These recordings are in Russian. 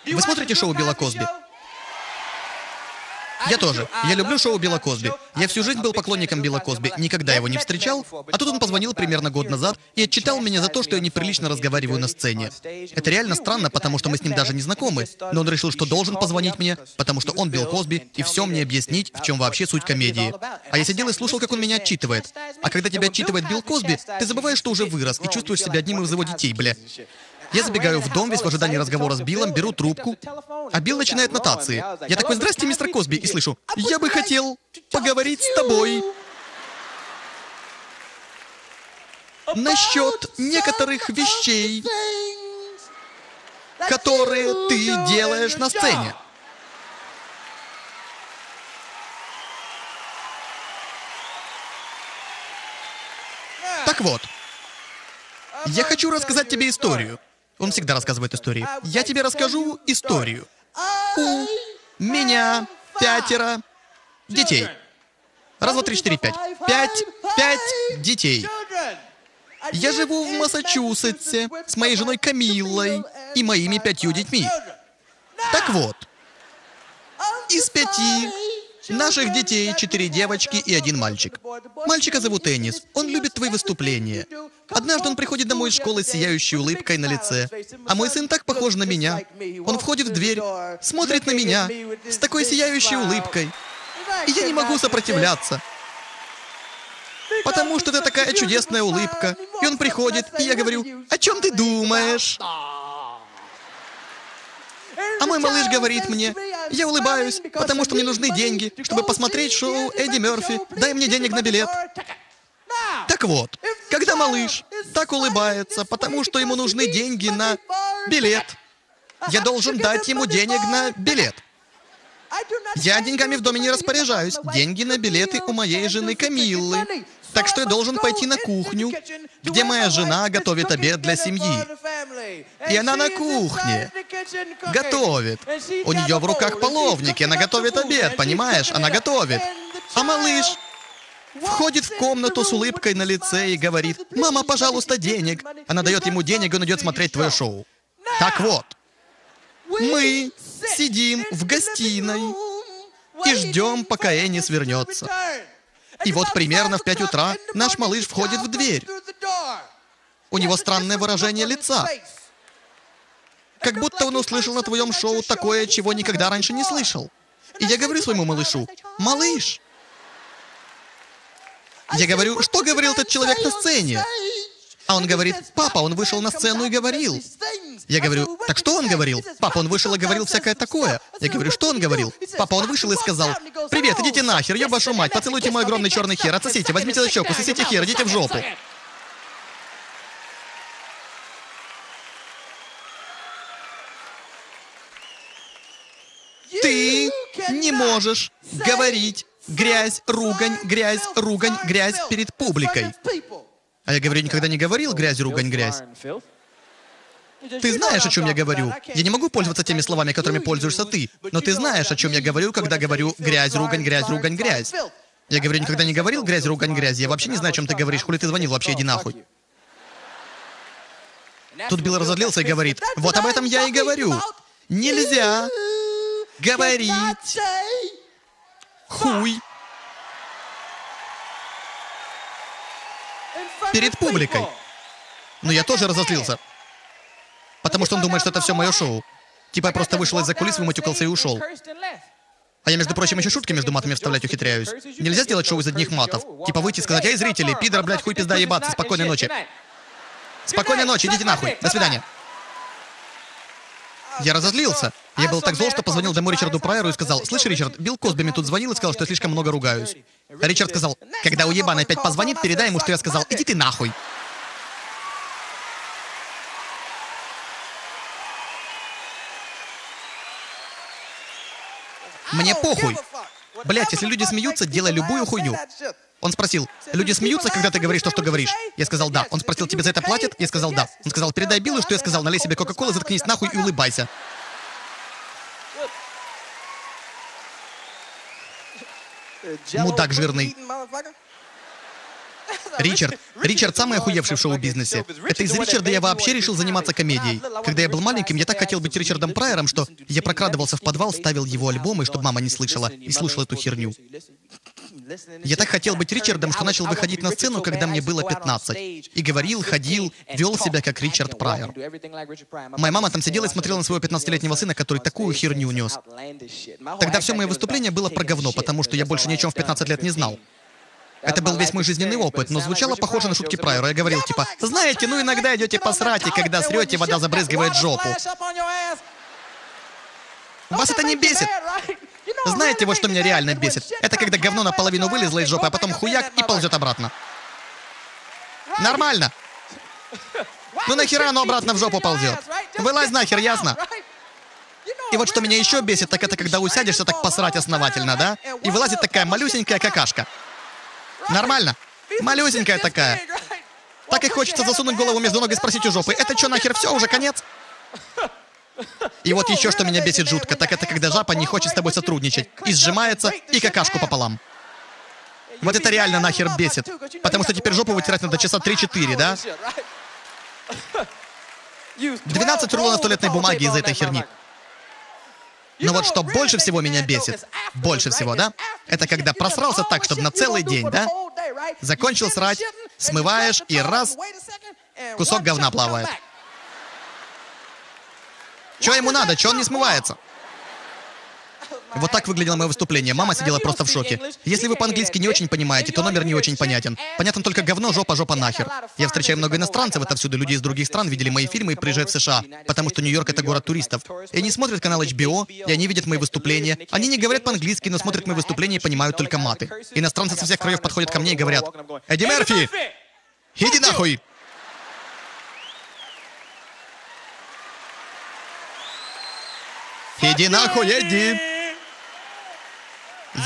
Вы смотрите шоу Билла Косби? Я тоже. Я люблю шоу Билла Косби. Я всю жизнь был поклонником Билла Косби, никогда его не встречал, а тут он позвонил примерно год назад и отчитал меня за то, что я неприлично разговариваю на сцене. Это реально странно, потому что мы с ним даже не знакомы, но он решил, что должен позвонить мне, потому что он Билл Косби, и все мне объяснить, в чем вообще суть комедии. А я сидел и слушал, как он меня отчитывает. А когда тебя отчитывает Билл Косби, ты забываешь, что уже вырос, и чувствуешь себя одним из его детей, бля. Я забегаю в дом, весь в ожидании разговора с Биллом, беру трубку, а Билл начинает нотации. Я такой: «Здрасте, мистер Косби», и слышу: «Я бы хотел поговорить с тобой насчет некоторых вещей, которые ты делаешь на сцене». Так вот, я хочу рассказать тебе историю. Он всегда рассказывает истории. Я тебе расскажу историю. У меня 5 детей. Раз, два, три, четыре, 5. 5 детей. Я живу в Массачусетсе с моей женой Камиллой и моими 5 детьми. Так вот, из 5 наших детей 4 девочки и 1 мальчик. Мальчика зовут Энис. Он любит твои выступления. Однажды он приходит домой из школы с сияющей улыбкой на лице. А мой сын так похож на меня. Он входит в дверь, смотрит на меня с такой сияющей улыбкой. И я не могу сопротивляться. Потому что это такая чудесная улыбка. И он приходит, и я говорю: «О чем ты думаешь?» А мой малыш говорит мне: «Я улыбаюсь, потому что мне нужны деньги, чтобы посмотреть шоу Эдди Мерфи. Дай мне денег на билет». Так вот, когда малыш так улыбается, потому что ему нужны деньги на билет, я должен дать ему денег на билет. Я деньгами в доме не распоряжаюсь. Деньги на билеты у моей жены Камиллы. Так что я должен пойти на кухню, где моя жена готовит обед для семьи. И она на кухне готовит. У нее в руках половник, и она готовит обед, понимаешь? Она готовит. А малыш входит в комнату с улыбкой на лице и говорит: «Мама, пожалуйста, денег». Она дает ему денег, и он идет смотреть твое шоу. Так вот, мы сидим в гостиной и ждем, пока Энис вернется. И вот примерно в 5 утра наш малыш входит в дверь. У него странное выражение лица. Как будто он услышал на твоем шоу такое, чего никогда раньше не слышал. И я говорю своему малышу: «Малыш». Я говорю: «Что говорил этот человек на сцене?» А он говорит: «Папа, он вышел на сцену и говорил». Я говорю: «Так что он говорил?» «Папа, он вышел и говорил всякое такое». Я говорю: «Что он говорил?» «Папа, он вышел и сказал: привет, идите нахер, ёб вашу мать, поцелуйте мой огромный черный хер, отсосите, возьмите за щеку, сосите хер, идите в жопу». Ты не можешь говорить грязь, ругань, грязь перед публикой. А я говорю: никогда не говорил грязь, ругань, грязь. Ты знаешь, о чем я говорю. Я не могу пользоваться теми словами, которыми пользуешься ты, но ты знаешь, о чем я говорю, когда говорю грязь, ругань, грязь. Я говорю: никогда не говорил грязь, ругань, грязь. Я вообще не знаю, о чем ты говоришь. Хули ты звонил вообще, иди нахуй. Тут Билл разозлился и говорит: вот об этом я и говорю. Нельзя говорить хуй перед публикой. Но я тоже разозлился. Потому что он думает, что это все мое шоу. Типа я просто вышел из-за кулис, выматюкался и ушел. А я, между прочим, еще шутки между матами вставлять ухитряюсь. Нельзя сделать шоу из одних матов. Типа выйти и сказать: эй, зрители, пидор, блядь, хуй, пизда, ебаться, спокойной ночи. Спокойной ночи, идите нахуй, до свидания. Я разозлился. Я был так зол, что позвонил домой Ричарду Прайеру и сказал: слышь, Ричард, Билл Косби мне тут звонил и сказал, что я слишком много ругаюсь. А Ричард сказал: когда уебан опять позвонит, передай ему, что я сказал: иди ты нахуй. Мне похуй. Блять, если люди смеются, делай любую хуйню. Он спросил: люди смеются, когда ты говоришь то, что говоришь? Я сказал: да. Он спросил: тебе за это платят? Я сказал: да. Он сказал: передай Биллу, что я сказал: налей себе кока-колы, заткнись нахуй и улыбайся. Мудак жирный. Ричард самый охуевший в шоу-бизнесе. Это из-за Ричарда я вообще решил заниматься комедией. Когда я был маленьким, я так хотел быть Ричардом Прайером, что я прокрадывался в подвал, ставил его альбомы, чтобы мама не слышала, и слушал эту херню. Я так хотел быть Ричардом, что начал выходить на сцену, когда мне было 15. И говорил, ходил, вел себя как Ричард Прайер. Моя мама там сидела и смотрела на своего 15-летнего сына, который такую херню нес. Тогда все мое выступление было про говно, потому что я больше ни о чем в 15 лет не знал. Это был весь мой жизненный опыт, но звучало похоже на шутки Прайера. Я говорил типа, знаете, ну иногда идете посрать, и когда срете, вода забрызгивает жопу. Вас это не бесит? Знаете, вот что меня реально бесит? Это когда говно наполовину вылезло из жопы, а потом хуяк и ползет обратно. Нормально. Ну нахера оно обратно в жопу ползет? Вылазь нахер, ясно? И вот что меня еще бесит, так это когда усядешься так посрать основательно, да? И вылазит такая малюсенькая какашка. Нормально. Малюсенькая такая. Так и хочется засунуть голову между ног и спросить у жопы, это что нахер, все, уже конец? И вот еще что меня бесит жутко, так это когда жопа не хочет с тобой сотрудничать. И сжимается, и какашку пополам. Вот это реально нахер бесит. Потому что теперь жопу вытирать надо часа 3-4, да? 12 рулонов туалетной бумаги из этой херни. Но вот что больше всего меня бесит, больше всего, да? Это когда просрался так, чтобы на целый день, да? Закончил срать, смываешь, и раз, кусок говна плавает. Чё ему надо? Чё он не смывается? Вот так выглядело мое выступление. Мама сидела просто в шоке. Если вы по-английски не очень понимаете, то номер не очень понятен. Понятно только говно, жопа, жопа нахер. Я встречаю много иностранцев отовсюду. Люди из других стран видели мои фильмы и приезжают в США, потому что Нью-Йорк — это город туристов. И они смотрят канал HBO, и они видят мои выступления. Они не говорят по-английски, но смотрят мои выступления и понимают только маты. Иностранцы со всех краев подходят ко мне и говорят: «Эдди Мерфи! Иди нахуй!» «Иди нахуй, Эдди!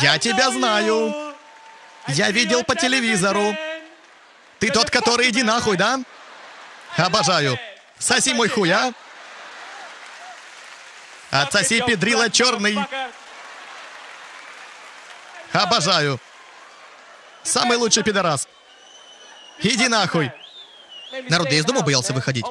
Я тебя знаю! Я видел по телевизору! Ты тот, который иди нахуй, да? Обожаю! Соси мой хуй, а! Отсоси, педрила черный! Обожаю! Самый лучший пидорас! Иди нахуй!» Народ, я из дома боялся выходить.